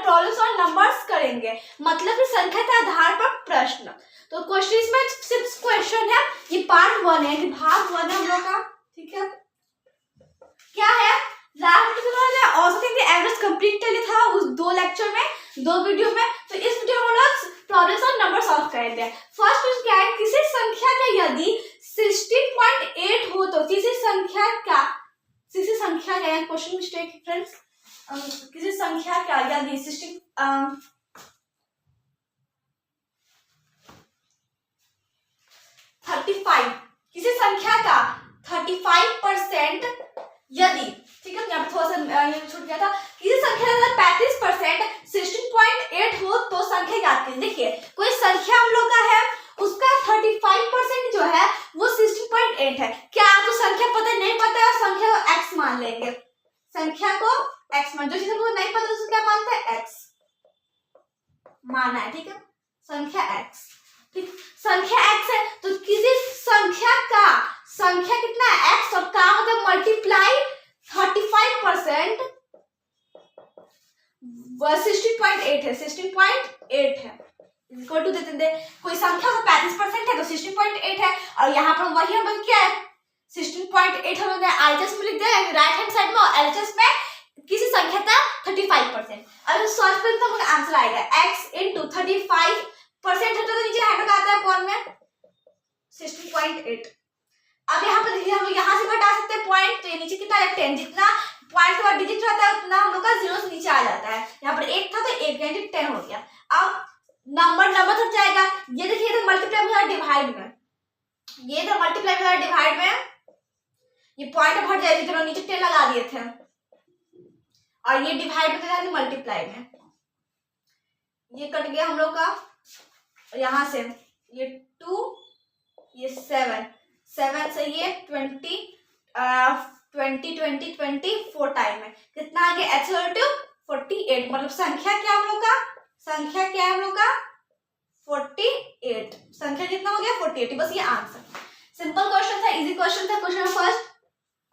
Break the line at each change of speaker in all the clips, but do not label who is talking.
Problems और numbers करेंगे, मतलब कि संख्या के आधार पर प्रश्न। तो क्वेश्चन इसमें 6 क्वेश्चन है, ये पार्ट 1 है, ये भाग 1 है हम लोग का, ठीक है। क्या है, लास्ट में औसत एवरेज कंप्लीट कर लिया था उस 2 लेक्चर में, 2 वीडियो में। तो इस वीडियो में हम लोग प्रॉब्लम्स और नंबर सॉल्व करेंगे। फर्स्ट क्वेश्चन क्या है, किसी संख्या का यदि 16.8 हो तो किसी संख्या का क्वेश्चन मिस्टेक फ्रेंड्स, किसी संख्या का यदि 35 किसी संख्या का 35% यदि, ठीक है, यहाँ पे थोड़ा सा ये छूट गया था, किसी संख्या का 35% 16.8 हो तो संख्या याद करें। देखिए कोई संख्या हम लोग का है, उसका 35% जो है वो 16.8 है। क्या आपको संख्या पता नहीं पता है, संख्या को x मान लेंगे, संख्या को x मान, जो चीज हमको नहीं पता उसको क्या मानते हैं, x माना है, ठीक है, संख्या x, ठीक, संख्या x है तो किसी संख्या कितना है x, और का मतलब मल्टीप्लाई 35% 16.8 है, 16.8 है इक्वल टू देते हैं, कोई संख्या का 35% है तो 16.8 है, और यहाँ पर वही हम क्या है 16.8 हम एलएचएस में लिख दें राइट हैंड साइड में, और एलएचएस में किसी संख्या का 35%। अब सॉल्व करें तो हमारा आंसर आएगा x into 35% है तो नीचे हैंड आता है पॉइंट में 16.8। अब यहाँ पर देखिए हम लोग यहाँ से घटा सकते हैं पॉइंट, तो ये नीचे कितना है 10, जितना पॉइंट के बाद डिजिट रहता है उतना हम लोग का 0 से नीचे आ जाता है। यहाँ पर 1 था तो 1 यानी 10 हो गया। अब नंबर तक जाएगा, ये देखिए इधर मल्टीप्लाई में है डिवाइड में, ये इधर मल्टीप्लाई में है डिवाइड में, ये पॉइंट भर जाएगी तो नीचे 10 लगा दिए थे, और ये डिवाइड में जाएगा मल्टीप्लाई में, ये कट गया हम लोग का, यहाँ से ये 2 ये 7 से ये 20 4 टाइम है, कितना आ गया एक्सोल्यूटिव 48, मतलब संख्या क्या हम लोग का 48, संख्या कितना हो गया 48, बस ये आंसर। सिंपल क्वेश्चन था, इजी क्वेश्चन था क्वेश्चन फर्स्ट।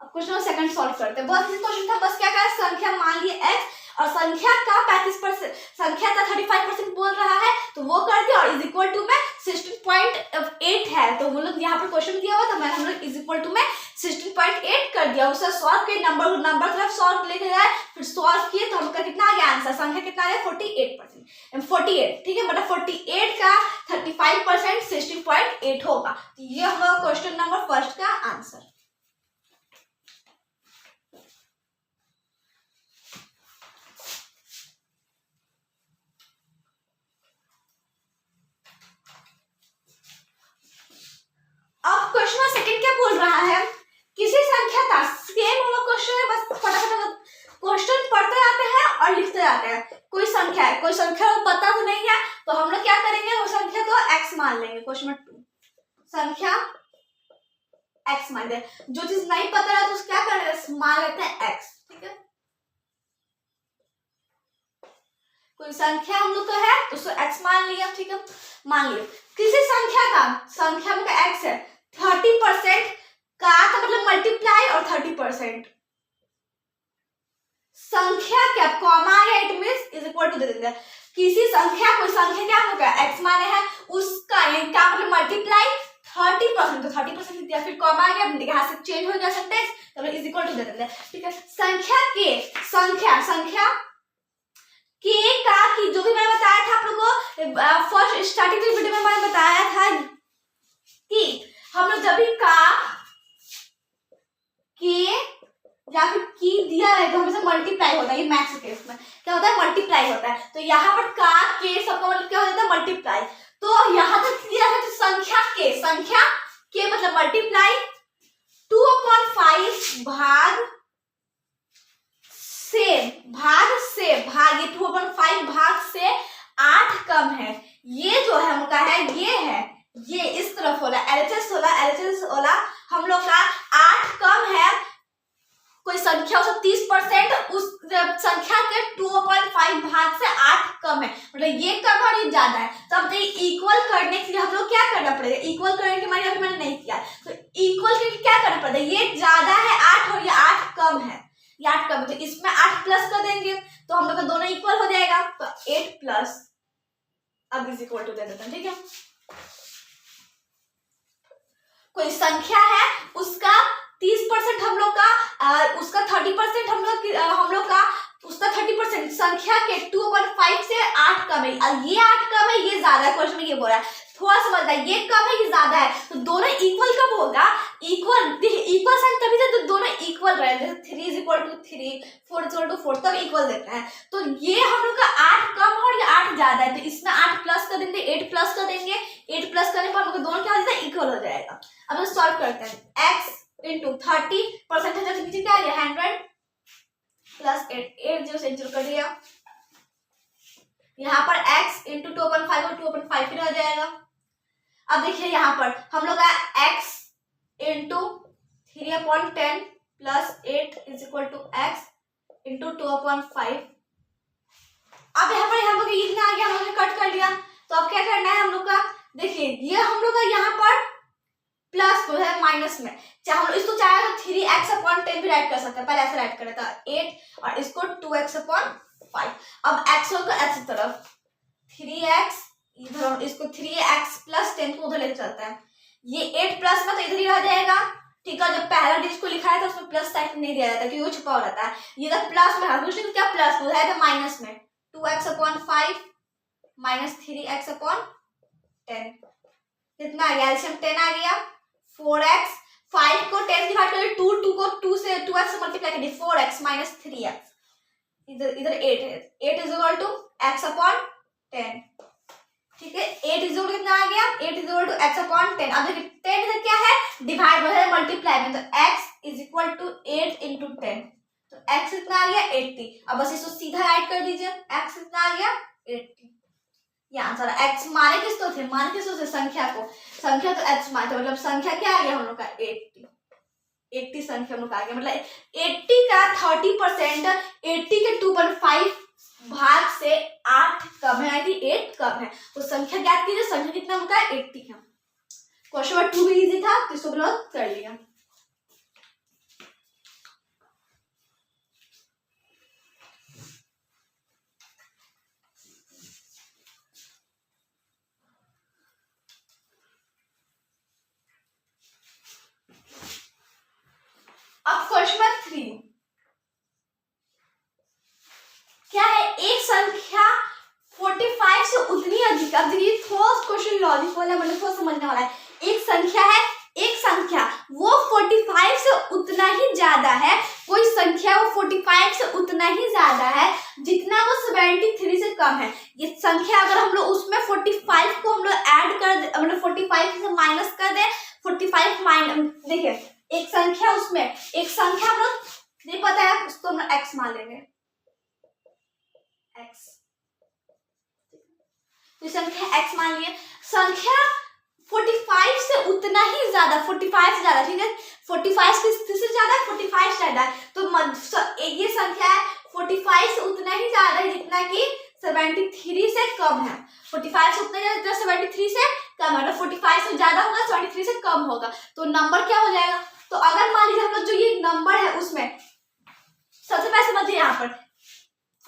अब क्वेश्चन सेकंड सॉल्व करते हैं, बहुत इजी क्वेश्चन था, बस क्या कहा संख्या मान लिए x और संख्या का 35%, संख्या का 35% बोल रहा है तो वो कर दिया, और इज इक्वल टू में 16.8 है तो वो लोग यहाँ पर क्वेश्चन दिया हुआ था, मैंने हम लोग इज इक्वल टू में 16.8 कर दिया, उससे सॉल्व किए, नंबर तरफ सॉल्व लेके जाए, फिर सॉल्व किए तो हमका कितना आ गया आंसर, संख्या कितना आ गया 48, ठीक है, मतलब 48 का 35% 16.8 होगा, तो ये हम लोग क्वेश्चन नंबर फर्स्ट का आंसर। अब क्वेश्चन सेकंड क्या बोल रहा है, किसी संख्या का सेम हम लोग क्वेश्चन है, बस फटाफट क्वेश्चन पढ़ते जाते हैं और लिखते जाते हैं। कोई संख्या है, कोई संख्या पता तो नहीं है तो हम लोग क्या करेंगे, वो संख्या को x मान लेंगे। क्वेश्चन नंबर 2 संख्या x मान दे, जो चीज नहीं पता है तो उसको क्या करेंगे मान लेते हैं x, ठीक है, कोई संख्या हम लोग का है तो उसको x मान लिया, ठीक है, मान लिया। किसी संख्या में x है 30% का मतलब मल्टीप्लाई और 30% संख्या क्या कॉमा है, it means is equal to दे देंगे, किसी संख्या कोई संख्या क्या होगा x माने है उसका क्या मतलब मल्टीप्लाई 30%, तो 30% दिया, फिर कॉमा गया, यहाँ से चेंज हो गया सेंटेंस, तो इज इक्वल टू दे देंगे, ठीक है। संख्या के का की जो भी मैंने बताया था आप लोगों को फर्स्ट स्टार्टिंग की वीडियो में मैंने बताया था कि हम लोग जब भी का के या फिर की दिया है तो हमेशा मल्टीप्लाई होता है, ये मैथ्स केस में क्या होता है मल्टीप्लाई होता है, तो यहाँ पर का के सबका मतलब क्या हो जाता है मल्टीप्लाई, तो यहाँ तक दिया है तो संख्या के मतलब मल्टीप्लाई 2/5 भाग से ये 2/5 भाग से 8 कम है, ये जो है उनका है ये इस तरफ होला एलएचएस होला हम लोग का 8 कम है, कोई संख्या हो 30% उस संख्या के 2/5 भाग से 8 कम है, मतलब ये कम और ये ज्यादा है, तो अब इक्वल करने के लिए हम लोग क्या करना पड़ेगा, इक्वल करने के माने अभी मैंने नहीं किया, तो इक्वल करके क्या करना पड़ेगा, ये ज्यादा है 8 और ये 8 कम है, ये 8 कम है, तो इसमें 8 प्लस कर देंगे तो हम लोग का दोनों इक्वल हो जाएगा। तो 8 प्लस अब इज इक्वल टू दे देते हैं, ठीक है। कोई संख्या है उसका 30% हम लोग का, उसका 30% हम लोग का उसका 30% संख्या के 2/5 से 8 कम है, ये 8 कम है ये ज्यादा है, क्वेश्चन में ये बोल रहा है, थोड़ा समझना है, ये कम है ये ज्यादा है, तो दोनों इक्वल कब होगा, इक्वल साइन तभी से तो दोनों इक्वल रहे, जैसे 3 = 3, 4 = 4 तब इक्वल देता है। तो ये हम लोग का 8 कम और ये 8 ज्यादा है, तो इसमें 8 प्लस कर देंगे, 8 प्लस कर देंगे, 8 प्लस करने पर हम लोग दोनों क्या हो जाता है, इक्वल हो जाएगा। अब हम सॉल्व करते हैं, x × 30% है, नीचे क्या आ गया 100 प्लस 8 0 से 0 कर दिया, यहाँ पर x × 2/5 और 2/5 ही रह जाएगा। अब देखिए यहाँ पर हम लोग का x × 3/10 प्लस 8 = x × 2/5। अब यहाँ पर हम लोग इतना आ गया, हम लोग ने कट कर लिया, तो अब क्या करना है हम लोग का, देखिए ये हम लोग का यहाँ पर प्लस को है माइनस में, चाहे हम इसको चाहे तो 3x/10 भी राइट कर सकते हैं, पहले ऐसे राइट करें था 8 और इसको 2x/5। अब x होगा x की तरफ, 3x इधर, इसको 3x + 10 को उधर लेके चलता है, ये 8 प्लस में तो इधर ही रह जाएगा, ठीक है। जब पहला डिजिट को लिखा है तो उसमें प्लस साइन नहीं दिया जाता क्योंकि वो छुपा रहता है, ये तो प्लस में है, दूसरे क्या प्लस में है तो माइनस में 2x/5 माइनस 3x/10 कितना आ गया, एलसीएम 10 आ गया, 4x, 5 को 10 डिवाइड करके 2 को 2 से 2x से मल्टीप्लाई करिए, 4x माइनस 3x, इधर 8 है, 8 = x/10, ठीक है। 8 = कितना आ गया, 8 = x/10। अब देखिए 10 इधर क्या है, डिवाइड में है मल्टीप्लाई में, तो x = 8 × 10, तो x कितना आ गया 80। अब बस इसको सीधा ऐड कर दीजिए, x कितना आ गया 80, ये आंसर है। x माने किस तो थे, माने किस तो थे, संख्या को, संख्या तो x माने थे, मतलब संख्या क्या आ गया हम लोग का 80 संख्या हम लोग आ गया, मतलब 80 का 30%, 80 के 2/5 भाग से 8 कम है, यानी 8 कम है, तो संख्या ज्ञात कीजिए, संख्या कितना होता है 80 है। क्वेश्चन नंबर 2 भी इजी था, तो इसको लोग कर लिया। अब क्वेश्चन नंबर 3 क्या है, एक संख्या 45 से उतनी अधिक, अब देखिए थोड़ा क्वेश्चन लॉजिक वाला, मतलब थोड़ा समझने वाला है। एक संख्या है, एक संख्या वो 45 से उतना ही ज्यादा है, कोई संख्या वो 45 से उतना ही ज्यादा है जितना वो 73 से कम है। ये संख्या अगर हम लोग उसमें 45 को हम लोग ऐड कर दे, मतलब 45 से माइनस कर दे, 45 माइनस, देखिए एक संख्या, उसमें एक संख्या हम लोग नहीं पता है उसको हम लोग x मान लेंगे, x, तो संख्या x मान लिए, संख्या 45 से उतना ही ज्यादा, 45 से ज्यादा, ठीक है, 45 से ज्यादा, 45 से ज्यादा, तो ये संख्या है 45 से उतना ही ज्यादा है जितना कि 73 से कम है, 45 से उतना ज्यादा जितना 73 से कम है, 45 से ज्यादा होगा 73 से कम होगा, तो नंबर क्या हो जाएगा। तो अगर मान लीजिए हम लोग जो ये नंबर है उसमें सबसे पहले समझिए, यहाँ पर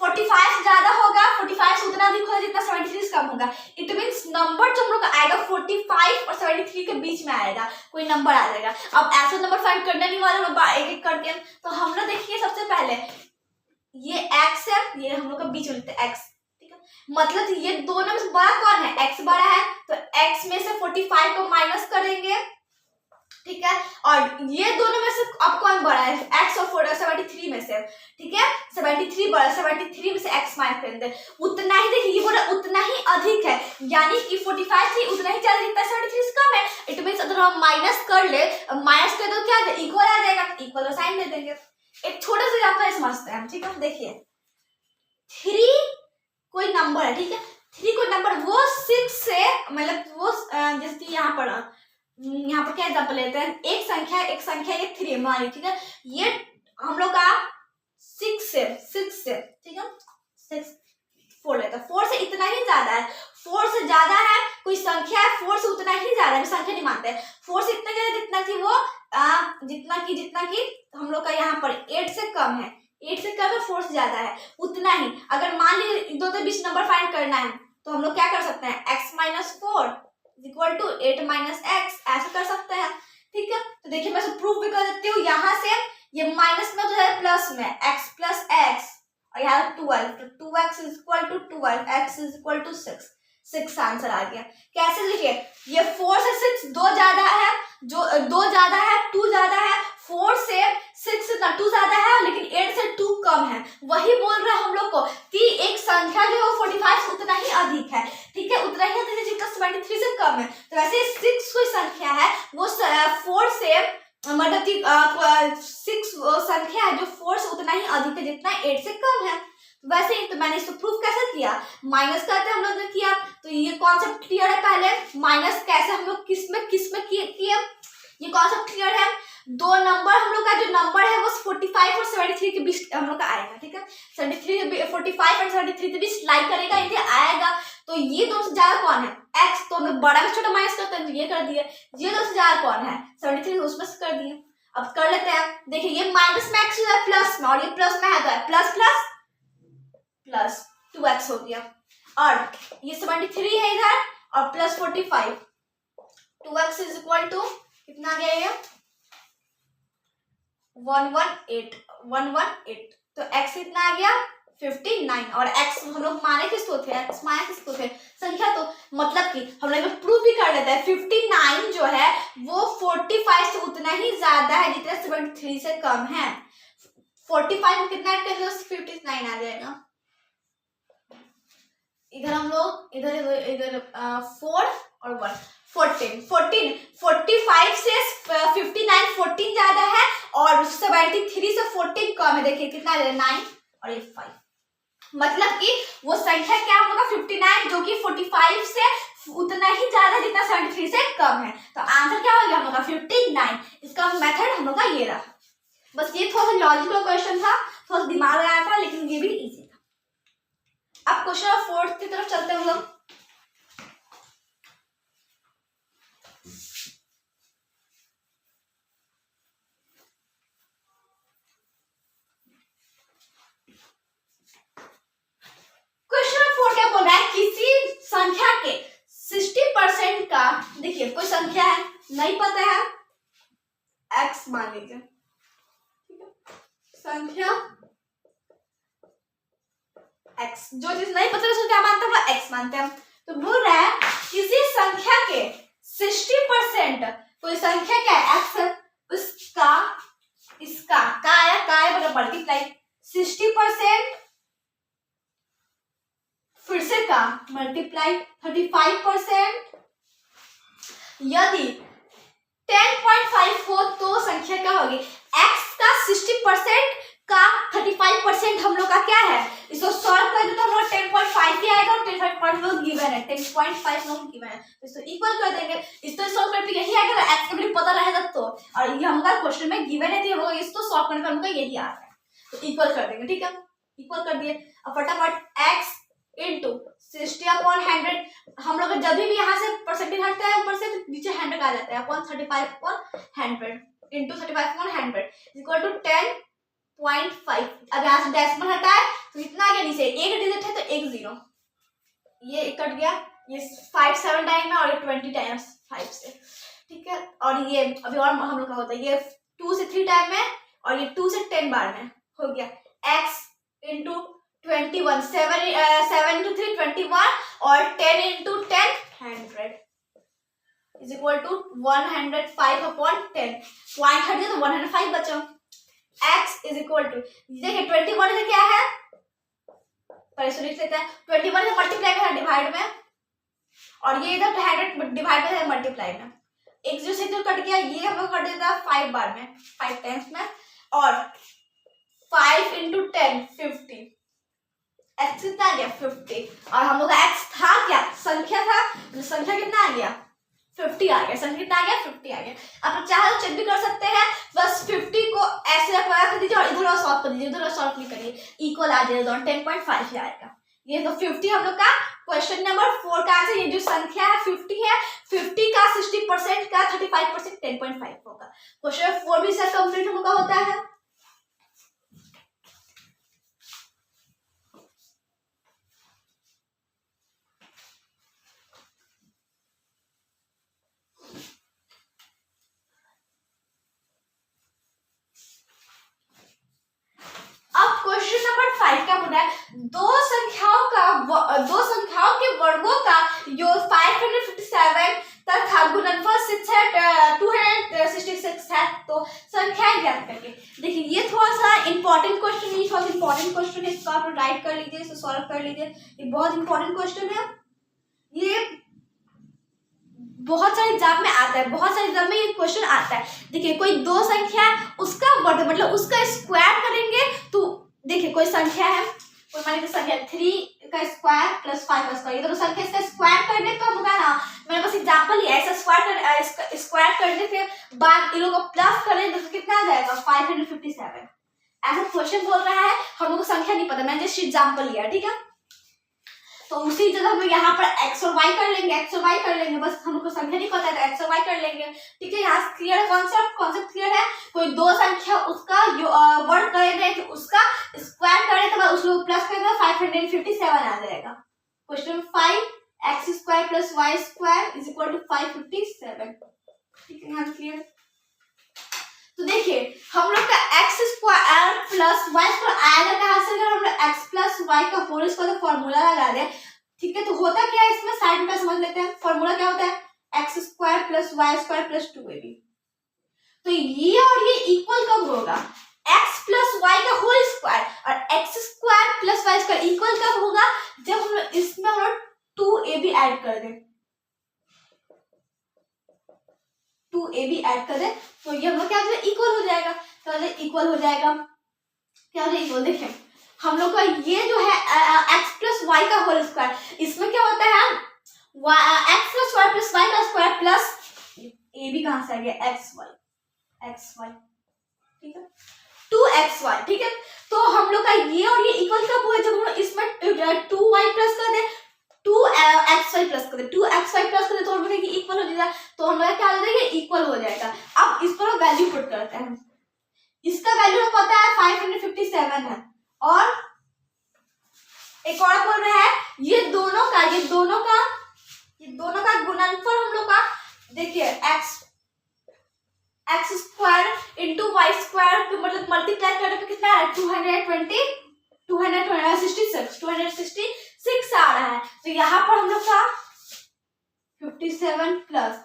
45 से ज्यादा होगा, 45 से उतना अधिक होगा जितना 73 से कम होगा, इट मींस नंबर जो हम लोग का आएगा 45 और 73 के बीच में आएगा, कोई नंबर आ जाएगा। अब ऐसा नंबर फाइंड करने नहीं वाले हम एक एक करके, तो हम लोग देखिए सबसे पहले ये x है, ये हम लोग का बीच में लिखते हैं x, ठीक है, मतलब ये दोनों में से बड़ा कौन है, x बड़ा है, तो x में से 45 को माइनस करेंगे, ठीक है, और ये दोनों में से अब कौन बड़ा है, x और 73 में से, ठीक है, 73 बड़ा, 73 में से x माइनस करेंगे, उतना ही, देखिए ये बोला उतना ही अधिक है, यानी कि 45 से उतना ही ज्यादा जितना 73 से कम है, इट मींस अगर हम माइनस कर ले, माइनस कर दो क्या इक्वल आ जाएगा, इक्वल का साइन दे देंगे। एक छोटा सा एग्जांपल समझते हैं हम, ठीक है, देखिए 3 कोई नंबर है, ठीक है, 3 कोई नंबर वो 6 से, मतलब वो जैसे कि यहाँ पर क्या एग्जांपल लेते हैं, एक संख्या ये 3 मानी, ठीक है, ये हम लोग का 6 से, ठीक है, 6 4 लेता है, 4 से इतना ही ज्यादा है, 4 से ज्यादा है कोई संख्या है, 4 से उतना ही ज्यादा है, संख्या नहीं मानते हैं, 4 से इतना ज्यादा जितना कि वो जितना कि हम लोग का यहाँ पर 8 से कम है, 8 से कम है, 4 से ज्यादा है, उतना ही। अगर मान लीजिए दो के बीच नंबर फाइंड करना है तो हम लोग क्या कर सकते हैं, x minus 4 equal to 8 minus X, ऐसे कर सकते हैं। ठीक है, तो देखिए मैं प्रूफ भी कर देती हूँ। यहाँ से ये माइनस में तो है प्लस में, x प्लस एक्स, और यहाँ 12, तो 2x is equal to 12, x is equal to 6, 6 answer आ गया। कैसे लिखे, ये 4 से 6 दो ज्यादा है, जो 2 ज्यादा है, 2 ज्यादा है, 4 से 6 से 2 ज्यादा है, लेकिन 8 से 2 कम है। वही बोल रहे हैं हम लोग को कि एक संख्या जो है 45 से उतना ही अधिक है। ठीक है, उतना ही अधिक है जितना 73 से कम है। तो वैसे 6 कोई संख्या है वो 4 से मतलब 6 संख्या है जो 4 से उतना ही अधिक है जितना 8 से कम है। वैसे ही तो मैंने इसको प्रूफ कैसे किया, माइनस करते हम लोग ने किया, तो ये कॉन्सेप्ट क्लियर है। पहले माइनस कैसे हम लोग किस में किए, ये कॉन्सेप्ट क्लियर है। दो नंबर हम लोग का जो नंबर है वो 45 और 73 के बीच हम लोग का आएगा। ठीक है, 45 और 73 के बीच लाई करेगा, ये आएगा। तो ये दोनों से ज्यादा कौन है, x, तो हम लोग बड़ा में छोटा माइनस करते हैं, तो ये कर दिए। ये दोनों से ज्यादा कौन है, 73, उसमें से कर दिए। अब कर लेते हैं, देखिए ये माइनस में x है प्लस में, और ये प्लस में है तो प्लस प्लस प्लस 2x हो गया, और ये 73 है इधर, और plus 45, 2x is equal to कितना आ गया ये 118, तो x कितना आ गया 59, और x हम लोग माने किसको थे, x माने किसको थे, संख्या। तो मतलब कि हम लोग प्रूफ भी कर लेते हैं, 59 जो है वो 45 से उतना ही ज्यादा है जितना 73 से कम है। 45 में कितना ऐड करेंगे, 59 आ जाएगा। इधर हम लोग इधर 4 और 1, 14, 45 से 59, 14 ज्यादा है, और 73 से 14 कम है। देखिए कितना है, 9 और ये 5। मतलब कि वो संख्या क्या होगा 59, जो कि 45 से उतना ही ज्यादा जितना 73 से कम है। तो आंसर क्या हो गया हम लोग का 59। इसका मेथड हम लोग का ये रहा। बस ये थोड़ा सा लॉजिकल क्वेश्चन था, थोड़ा सा दिमाग लगाया था, लेकिन ये भी इजी था। अब क्वेश्चन नंबर 4 की तरफ चलते हैं हम लोग। क्वेश्चन नंबर 4 क्या बोल रहा है, किसी संख्या के 60% का, देखिए कोई संख्या है नहीं पता है, x मान लीजिए, संख्या x, जो चीज नहीं पता उसको क्या मानते हैं, x मानते हैं। तो बोल रहा है किसी संख्या के 60%, कोई संख्या क्या है x, उसका इसका का आया, का है मतलब मल्टीप्लाई 60%, फिर से का मल्टीप्लाई 35%, यदि 10.5 हो तो संख्या क्या होगी, x का 60% का 35% हम लोग का क्या है, इसको सॉल्व कर दे तो हम लोग 10.5 ही आएगा, और 10.5 लोग गिवन है, 10.5 लोग गिवन है, तो इसको इक्वल कर देंगे। इसको सॉल्व करके यही आएगा, x का वैल्यू पता रहेगा तो, और ये हमारा क्वेश्चन में गिवन है, तो हम लोग इसको सॉल्व करने का हमको यही आ रहा है, तो इक्वल कर देंगे। ठीक है, इक्वल कर दिए। अब फटाफट x इंटू 60/100, हम लोग जब भी यहाँ से परसेंटेज हटता है ऊपर से तो नीचे 100 आ जाता है, अपॉन 35/100 इंटू 35/100 इक्वल टू 10.5। अब यहाँ से डेसिमल हटा है तो इतना आ गया, नीचे एक डिजिट है तो एक 0, ये कट गया, ये 5 7 टाइम है, और ये 20 टाइम्स 5 से। ठीक है, और ये अभी और हम लोग का होता है, ये 2 से 3 टाइम में, और ये 2 से 10 बार में हो गया, x इंटू 21, 7 into 3 21, और 10 into 10 100 is equal to 105/10, point हट गया तो 105 बचा। x is equal to, देखिए 21 से क्या है, पहले लिख लेते हैं, 21 से मल्टीप्लाई में है डिवाइड में, और ये इधर 100 डिवाइड में है मल्टीप्लाई में, एक 0 से 2 कट गया, ये हम लोग कर देता है 5 बार में, 5 टाइम्स में, और 5 into 10 50, x कितना आ गया 50, और हम लोग का x था क्या, संख्या था, तो संख्या कितना आ गया 50 आ गया, संख्या कितना आ गया 50 आ गया। आप चाहे तो चेक भी कर सकते हैं, बस 50 को ऐसे कर दीजिए और इधर सॉल्व कर दीजिए, इधर सॉल्व नहीं करिए, इक्वल आ जाएगा, 10.5 ही आएगा। ये तो 50 हम लोग का क्वेश्चन नंबर 4 का आंसर, ये जो संख्या है 50 है, 50 का 60% का 35% 10.5 होगा। क्वेश्चन 4 भी सर कंप्लीट हम लोग का होता है। है याद करके। देखिए ये थोड़ा सा इंपॉर्टेंट क्वेश्चन है, थोड़ा इंपॉर्टेंट क्वेश्चन है, इसको आप राइट कर लीजिए, इसे सॉल्व कर लीजिए, ये बहुत इंपॉर्टेंट क्वेश्चन है। ये बहुत सारे एग्जाम में आता है, बहुत सारे एग्जाम में ये क्वेश्चन आता है। देखिए कोई दो संख्या है, उसका वर्ग मतलब उसका स्क्वायर करेंगे तो देखिए कोई संख्या है, कोई मान लीजिए संख्या 3 का स्क्वायर प्लस 5 का स्क्वायर, ये दोनों संख्या इसका स्क्वायर करने पर होगा ना, मैंने बस एग्जांपल लिया, ऐसा स्क्वायर करने के बाद इन लोगों को प्लस करें तो कितना आ जाएगा 557। ऐसा क्वेश्चन बोल रहा है, हम लोग को संख्या नहीं पता, मैंने जस्ट एग्जांपल लिया, ठीक है। तो उसी जगह हम यहाँ पर x और y कर लेंगे, x और y कर लेंगे, बस हमको संख्या नहीं पता है तो x और y कर लेंगे, ठीक है। यहाँ क्लियर है कॉन्सेप्ट क्लियर है। कोई दो संख्या उसका वर्ग करेंगे तो उसका स्क्वायर करें तो उस लोग प्लस करेंगे 557 आ जाएगा। Question 5 x square plus y square is equal to 557, ठीक है। यहाँ क्लियर। तो देखिए हम लोग का x square plus y square आएगा कहाँ से, अगर हम लोग x प्लस y का होल स्क्वायर का फॉर्मूला लगा दें, ठीक है। तो होता क्या है इसमें, साइड में समझ लेते हैं। फॉर्मूला क्या होता है, x square plus y square plus 2ab। तो ये और ये इक्वल कब होगा, x प्लस y का होल स्क्वायर और x square plus y square equal कब होगा, जब हम लोग इसमें हम लोग 2ab ऐड कर दें, 2ab ऐड कर दे तो ये हम लोग क्या हो जाएगा, इक्वल हो जाएगा। तो इक्वल हो जाएगा, क्या हो जाएगा, इक्वल। देखिए हम लोग का ये जो है x प्लस वाई का होल स्क्वायर, इसमें क्या होता है x plus Y plus Y का स्क्वायर प्लस ए भी कहां से आ गया एक्स वाई, ठीक है, 2xy, ठीक है। तो हम लोग का ये और ये इक्वल कब हुआ, जब हम लोग इसमें 2y प्लस कर दे, 2xy प्लस कर दे, 2xy प्लस कर दे तो हम लोग इक्वल हो जाएगा। तो हम लोग क्या हो जाएगा, इक्वल हो जाएगा। अब इस पर वैल्यू पुट करते हैं, इसका वैल्यू हमें पता है 557 है, और एक और बोल रहा है ये दोनों का गुणनफल हम लोग का, देखिए x square into Y square मतलब मल्टीप्लाई करने पे कितना है 266 आ रहा है। तो यहाँ पर हम लोग का 57 प्लस,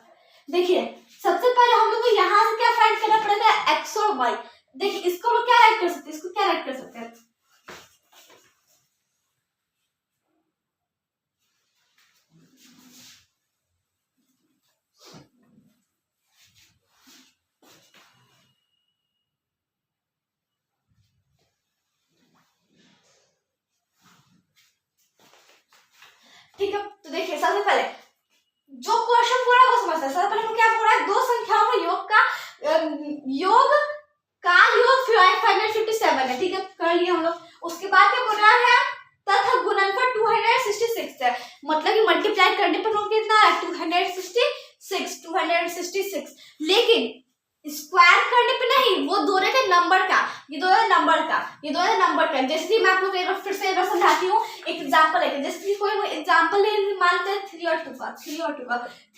देखिए सबसे पहले हम लोग को यहाँ से क्या फाइंड करना पड़ेगा, x और y। देखिए इसको हम लोग क्या राइट कर सकते हैं, इसको क्या राइट कर सकते हैं, ठीक है। तो देखिए सबसे पहले जो क्वेश्चन पूरा वो समझते हैं, सबसे पहले हम क्या बोल रहा है, दो संख्याओं का योग का योग 557 है, ठीक है, कर लिया हम लोग। उसके बाद क्या बोल रहा है, तथा गुणनफल 266 है, मतलब कि मल्टीप्लाई करने पर हम कितना है 266, लेकिन स्क्वायर करने पे नहीं, वो दोनों के नंबर का, ये दोनों नंबर का। जैसे मैं आप लोग एक बार फिर से एक बार समझाती हूँ, एक एग्जांपल है, जैसे कि कोई एग्जांपल ले मानते हैं 3 और 2 का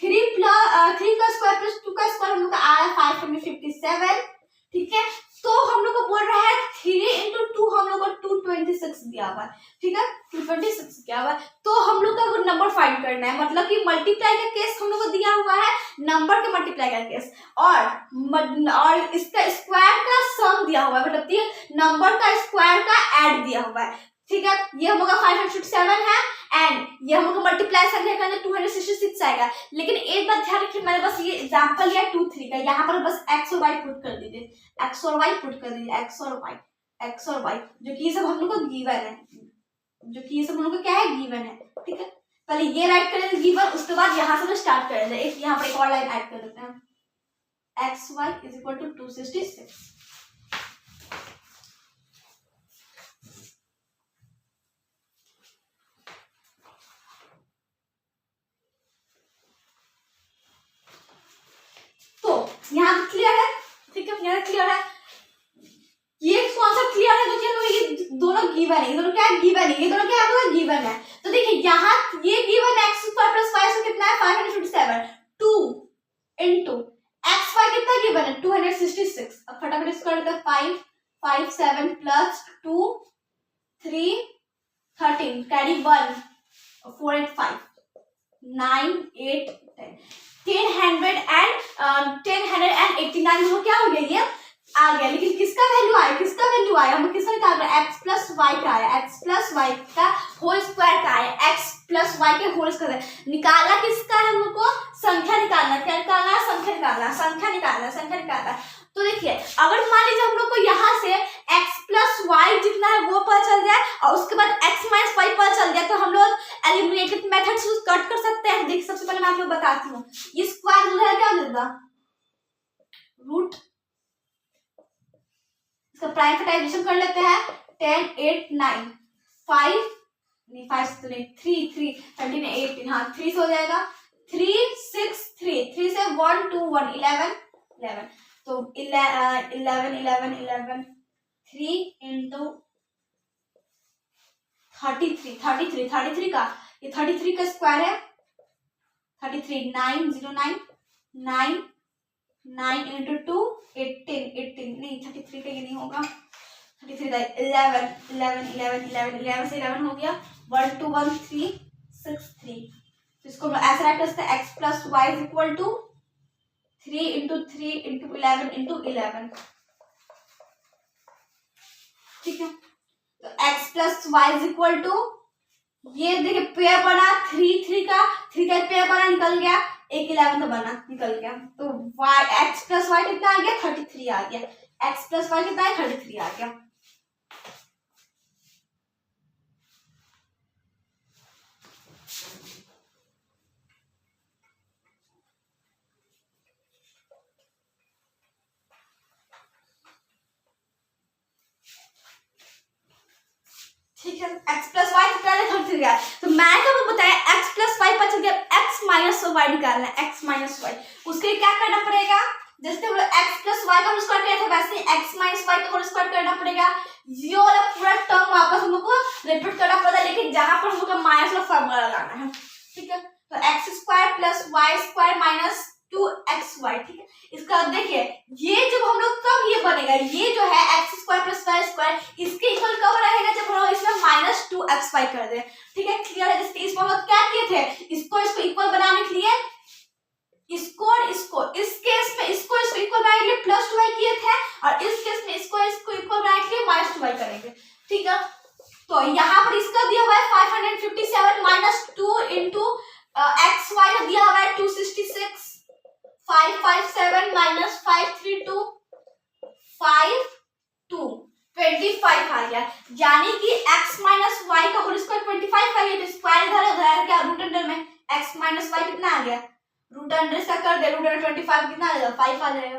3 का स्क्वायर प्लस 2 का स्क्वायर हम लोग का आया 557, ठीक है। तो हम लोग को बोल रहा है 3 into 2 हम लोग को 226 दिया हुआ है, ठीक है, 226 दिया हुआ है। तो हम लोग का वो नंबर फाइंड करना है, मतलब कि मल्टीप्लाई का केस हम लोग को दिया हुआ है, नंबर के मल्टीप्लाई का केस, और इसका स्क्वायर का सम दिया हुआ है, मतलब कि नंबर का स्क्वायर का ऐड दिया हुआ है, ठीक है। ये हम लोग का 557 है एंड ये हम लोग का मल्टीप्लाई संख्या करने 266 आएगा। लेकिन एक बात ध्यान रखिए, मैंने बस ये एग्जांपल लिया 2 3 का, यहाँ पर बस x और y पुट कर दीजिए, x और y पुट कर दीजिए, x और y, जो कि ये सब हम लोग को गिवन है, क्या है, गिवन है, ठीक है। पहले ये राइट करेंगे गिवन, उसके बाद यहाँ से स्टार्ट करेंगे। एक यहाँ पर एक और लाइन ऐड कर देते हैं, xy इज इक्वल टू 266। यहाँ क्लियर है, ठीक है, यहाँ क्लियर है, ये कॉन्सेप्ट क्लियर है। देखिए ये दोनों गिवन है, ये दोनों क्या है, गिवन है, ये दोनों क्या है, गिवन है। तो देखिए यहाँ ये given x square plus y square कितना है 557, 2 into x y कितना गिवन है 266। अब फटाफट इसको करते हैं, 557 प्लस 2 3 13 कैरी 1 4 8 5 9 8 10 1089 क्या हो गया, ये आ गया, लेकिन किसका वैल्यू आया, किसका वैल्यू आया, हमें किसका निकाल रहे हैं, x प्लस वाई का आया, x प्लस वाई का होल स्क्वायर का आया, x प्लस वाई के होल स्क्वायर निकाला, किसका है, हमको संख्या निकालना, क्या निकालना है, संख्या निकालना, संख्या निकालना, संख्या निकालना। तो देखिए अगर मान लीजिए हम लोग को यहाँ से x प्लस वाई जितना है वो पता चल जाए और उसके बाद x माइनस वाई पता चल जाए, तो हम लोग एलिमिनेटेड मेथड से कट कर सकते हैं। देखिए सबसे पहले मैं आप लोग बताती हूँ, ये स्क्वायर जो है क्या देगा, रूट, इसका प्राइम फैक्टराइजेशन कर लेते हैं, 10 8 9 5 नहीं 5 तो नहीं 3 3 13 18, हाँ 3 से हो जाएगा, 3 6 3 3 से 1 2 1 11 11, तो 11 11 11 3 इंटू 33 33 33 का, ये 33 का स्क्वायर है 33 9 0 9 9 9 इंटू 2 18 18 नहीं 33 का ये नहीं होगा, 33 का 11 11 11 11 11 से 11 हो गया, 1 2 1 3 6 3, तो इसको ऐसे राइट कर सकते हैं, x plus Y is equal to 3 into 3 into 11 into 11, ठीक है। तो x plus Y is equal to, ये देखिए पेयर बना 3 3 का, 3 का पेयर बना निकल गया, एक 11 का बना निकल गया, तो y x प्लस वाई कितना आ गया, 33 आ गया, x प्लस वाई कितना है, 33 आ गया। ठीक है, x प्लस वाई कितना है, 33 गया, तो मैं क्या बताया, x प्लस वाई पता चल गया, x माइनस वाई निकालना है, x माइनस वाई, उसके लिए क्या करना पड़ेगा, जैसे हम लोग x प्लस वाई का होल स्क्वायर किया था वैसे x माइनस वाई का होल स्क्वायर करना पड़ेगा, ये वाला पूरा टर्म वापस हम लोग को रिपीट करना पड़ेगा, लेकिन जहां पर हम लोग का माइनस वाला फार्मूला लगाना है, ठीक है। तो x square plus Y square minus 2xy, ठीक है। इसका देखिए ये जब हम लोग कब ये बनेगा, ये जो है x square plus Y square इसके इक्वल कब रहेगा, जब हम लोग इसमें माइनस 2xy कर दे, ठीक है, क्लियर है। जैसे इसमें हम लोग क्या किए थे, इसको इक्वल बनाने के लिए इसको और इसको, इस केस में इसको इक्वल बनाने के लिए प्लस 2y किए थे, और इस केस में इसको इक्वल बनाने के लिए माइनस 2y करेंगे, ठीक है। तो यहाँ पर इसका दिया हुआ है 557 माइनस 2 इंटू xy का दिया हुआ है 266, 557 माइनस 532 52 25 आ गया, यानी कि x माइनस वाई का होल स्क्वायर 25 आ गया, तो स्क्वायर इधर उधर क्या रूट अंडर में x माइनस वाई कितना आ गया, रूट अंडर इसका कर दे, रूट अंडर 25 कितना आ जाएगा, 5 आ जाएगा,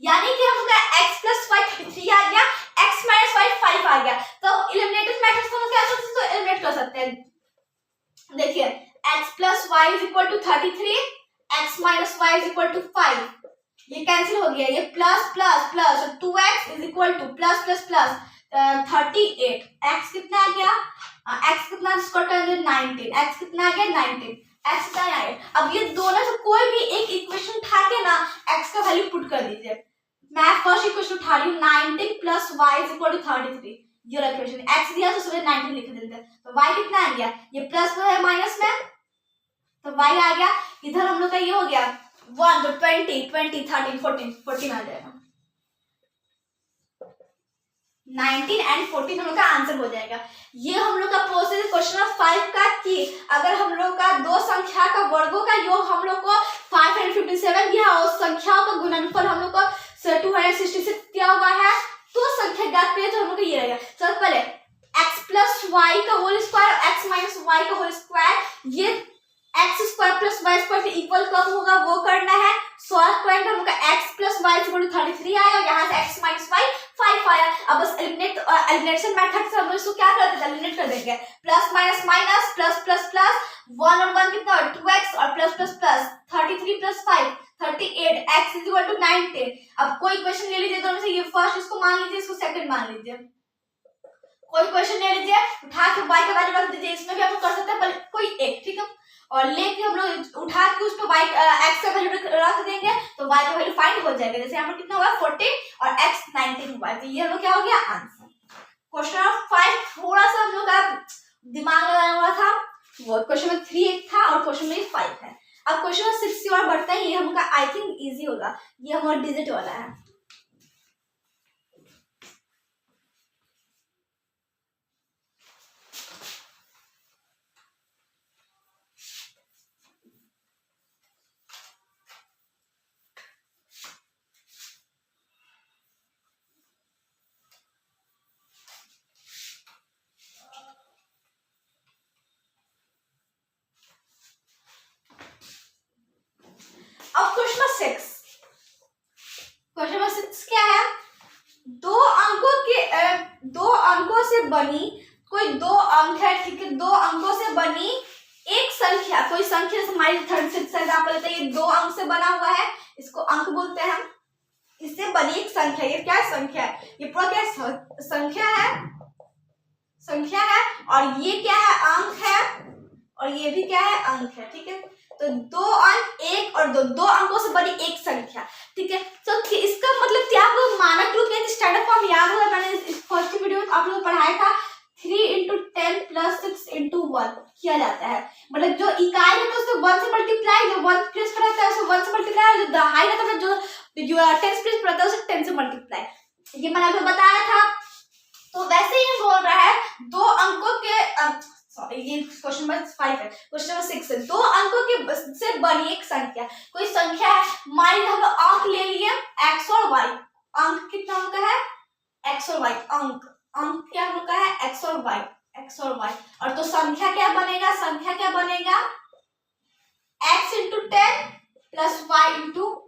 यानी कि हम लोग x प्लस वाई 33 आ गया, x माइनस वाई 5 आ गया। तो एलिमिनेटेड मेथड से हम क्या कर सकते हैं, तो एलिमिनेट कर सकते हैं। देखिए x plus Y is equal to 33, x minus y is equal to 5, ये कैंसिल हो गया, ये plus plus plus 2x is equal to plus plus plus 38, x कितना आ गया, x कितना स्क्वायर कर दे 19, x कितना आ गया 19, x कितना आ गया। अब ये दोनों से कोई भी एक इक्वेशन उठा के ना x का वैल्यू पुट कर दीजिए। मैं फर्स्ट इक्वेशन उठा रही हूँ, 19 plus Y is equal to 33, ये वाला इक्वेशन, x दिया तो उसमें 19 लिख देते हैं, तो y कितना आ गया, ये प्लस में है माइनस में, तो y आ गया, इधर हम लोग का ये हो गया 1, तो 20 20 13 14 आ जाएगा, 19 एंड 14 हम लोग का आंसर हो जाएगा। ये हम लोग का प्रोसेस क्वेश्चन नंबर 5 का कि अगर हम लोग का दो संख्या का वर्गों का योग हम लोग को 557 दिया और संख्याओं का गुणनफल हम लोग को 266 दिया हुआ है, तो संख्या ज्ञात करें तो हम लोग को ये रहेगा। सबसे पहले x प्लस वाई का whole square, x minus y का होल स्क्वायर, ये x square plus Y square के इक्वल कब होगा वो करना है। सॉल्व करेंगे, हम लोग का x plus y equal to 33 आया और यहाँ से x माइनस वाई 5 आया। अब बस एलिमिनेशन मेथड से हम लोग इसको क्या कर देंगे, एलिमिनेट कर देंगे। Plus minus minus plus plus plus 1 और 1 कितना 2x और plus plus plus 33 plus 5 38, x is equal to 19। अब कोई क्वेश्चन ले लीजिए दोनों से, ये फर्स्ट इसको मान लीजिए, इसको सेकंड मान लीजिए। कोई क्वेश्चन ले लीजिए, उठा के y का वैल्यू रख दीजिए, इसमें भी हम लोग कर सकते हैं कोई एक, ठीक है। और लेके हम लोग उठा के उस पे y x का वैल्यू रख देंगे तो y का वैल्यू फाइंड हो जाएगा। जैसे यहाँ पर कितना हुआ 14 और x 19 हुआ, तो ये हम लोग क्या हो गया आंसर। क्वेश्चन नंबर 5 थोड़ा सा हम लोग का दिमाग लगाया हुआ था, वो क्वेश्चन नंबर 3 एक था और क्वेश्चन नंबर 5 है। अब क्वेश्चन नंबर 6 की ओर बढ़ता है, ये हमका आई थिंक इजी होगा, ये हमारा डिजिट वाला है। क्वेश्चन नंबर 6 क्या है, दो अंकों से बनी कोई दो अंक है, ठीक है, दो अंकों से बनी एक संख्या, कोई संख्या हमारी 36 एग्जाम्पल लेते हैं, ये 2 अंक से बना हुआ है, इसको अंक बोलते हैं हम। इससे बनी एक संख्या, ये क्या संख्या है, ये पूरा क्या संख्या है, और ये क्या है, अंक है, और ये भी क्या है, अंक है, ठीक है। तो 2 अंक 1 और 2 अंकों से बनी एक संख्या, ठीक है। तो इसका मतलब क्या, आपको मानक रूप या स्टैंडर्ड फॉर्म याद होगा, मैंने फर्स्ट वीडियो में आप लोग पढ़ाया था, 3 × 10 + 6 × 1 किया जाता है। मतलब जो इकाई रहता है उसको 1 से मल्टीप्लाई, जो 1 प्लेस पर रहता है उसको 1 से मल्टीप्लाई, जो दहाई रहता है जो 10 प्लेस पर रहता है उसको 10 से मल्टीप्लाई, ये मैंने आपको बताया था। तो वैसे ही बोल रहा है 2 अंकों के ये क्वेश्चन नंबर 5 है, क्वेश्चन नंबर 6 है, 2 अंकों के से बनी एक संख्या, कोई संख्या है, मान लीजिए हम लोग अंक ले लिए x और y, अंक कितना अंक है, x और y, अंक क्या होता है, x और y, और तो संख्या क्या बनेगा, x × 10 + y ×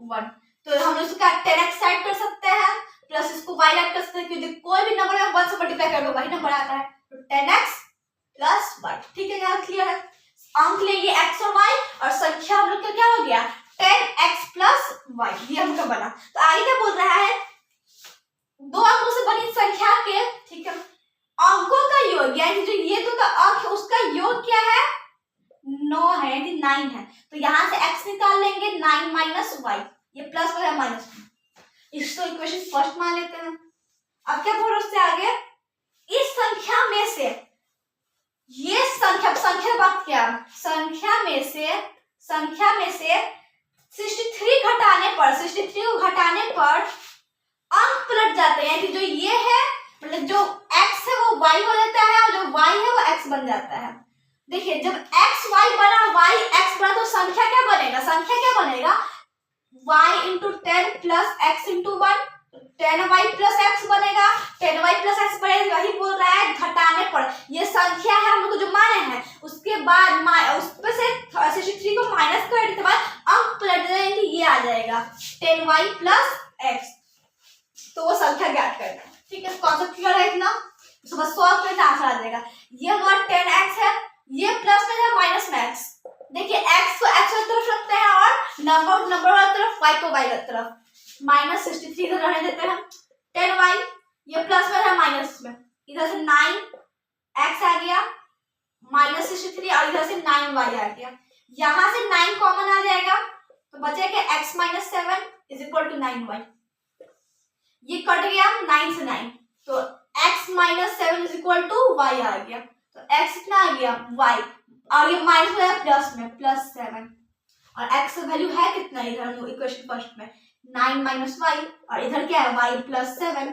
1। तो हम लोग इसका 10x ऐड कर सकते हैं प्लस इसको y ऐड कर सकते हैं, क्योंकि कोई भी नंबर है 1 से मल्टीप्लाई कर दो वही नंबर आता है, तो 10x + y, ठीक है, यहाँ क्लियर है। अंक लेंगे x और y, और संख्या हम लोग का क्या हो गया, 10x + y, ये हमका बना। तो आगे क्या बोल रहा है, 2 अंकों से बनी संख्या के, ठीक है, अंकों का योग, यानी जो ये 2 का अंक है उसका योग क्या है, 9 है, यानी 9 है। तो यहाँ से x निकाल लेंगे, 9 - y, ये प्लस है माइनस, इसको इक्वेशन फर्स्ट मान लेते हैं। अब क्या बोल रहे उससे आगे, इस संख्या में से ये संख्या बात क्या, संख्या में से 63 को घटाने पर अंक पलट जाते हैं, कि जो ये है मतलब जो x है वो y हो जाता है, और जो y है वो x बन जाता है। देखिए जब x y बना, y x बना, तो संख्या क्या बनेगा, y × 10 + x × 1, 10y + x बनेगा, 10y + x बनेगा, वही बोल रहा है घटाने पर, ये संख्या है हम लोग को जो माने हैं, उसके बाद उस पे से 63 को माइनस करने के बाद अंक पलट जाएंगे, ये आ जाएगा 10y + x, तो वो संख्या ज्ञात करना, ठीक है। कॉन्सेप्ट क्लियर है इतना, तो बस सॉल्व करके आंसर आ जाएगा। ये हमारा 10x है, ये प्लस में है माइनस में x, देखिए x को x की तरफ रखते हैं और नंबर वाली तरफ, y को y की तरफ, -63 इधर रहने देते हैं, 10y, ये प्लस में है माइनस में, इधर से 9x आ गया, -63, और इधर से 9y आ गया, यहाँ से 9 कॉमन आ जाएगा, तो बचेगा x - 7 = 9y, ये कट गया 9 से 9, तो x - 7 = y आ गया, तो x कितना आ गया, y, और ये माइनस में प्लस में +7, और x का वैल्यू है कितना, इधर इक्वेशन फर्स्ट में 9 - y, और इधर क्या है, y + 7,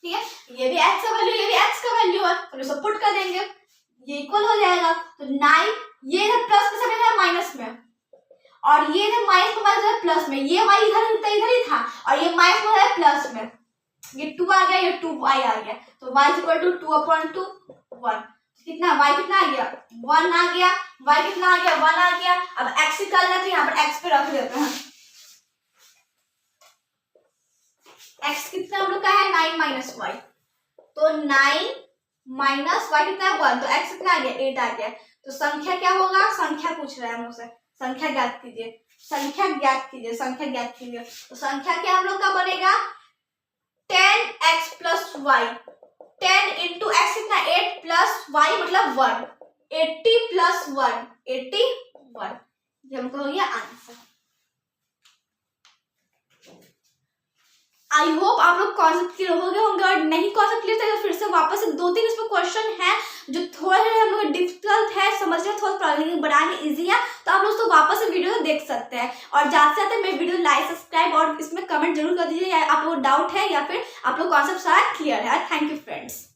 ठीक है। ये भी x का वैल्यू, ये भी x का वैल्यू है, तो इसको पुट कर देंगे, ये इक्वल हो जाएगा, तो 9, ये इधर प्लस में, सब इधर माइनस में, और ये इधर माइनस में प्लस में, ये y इधर ही था, और ये माइनस में है प्लस में, ये 2 आ गया, ये 2y आ गया, तो y = 2/2 1, कितना y कितना आ गया, 1 आ गया, y कितना आ गया, 1 आ गया। अब x निकालना, तो यहाँ पर x पे रख देते हैं, x कितना हम लोग का है, 9 - y, तो 9 - y कितना है, 1, तो x कितना आ गया, 8 आ गया। तो संख्या क्या होगा, संख्या पूछ रहा है हमसे, संख्या ज्ञात कीजिए, तो संख्या क्या हम लोग का बनेगा, 10x + y, 10 × x कितना, 8 + y मतलब 1, 80 + 1 81, ये हमको हो गया आंसर। आई होप आप लोग कॉन्सेप्ट क्लियर हो गए होंगे, और नहीं कॉन्सेप्ट क्लियर था तो फिर से वापस से 2-3 इसमें क्वेश्चन है जो थोड़ा हम लोग डिफिकल्ट है समझना, थोड़ा प्रॉब्लम बनाने इजी है, तो आप लोग तो वापस से वीडियो देख सकते हैं। और जाते जाते मेरे वीडियो लाइक, सब्सक्राइब और इसमें कमेंट जरूर कर दीजिए, या आप लोग डाउट है या फिर आप लोग कॉन्सेप्ट सारा क्लियर है। Thank you friends.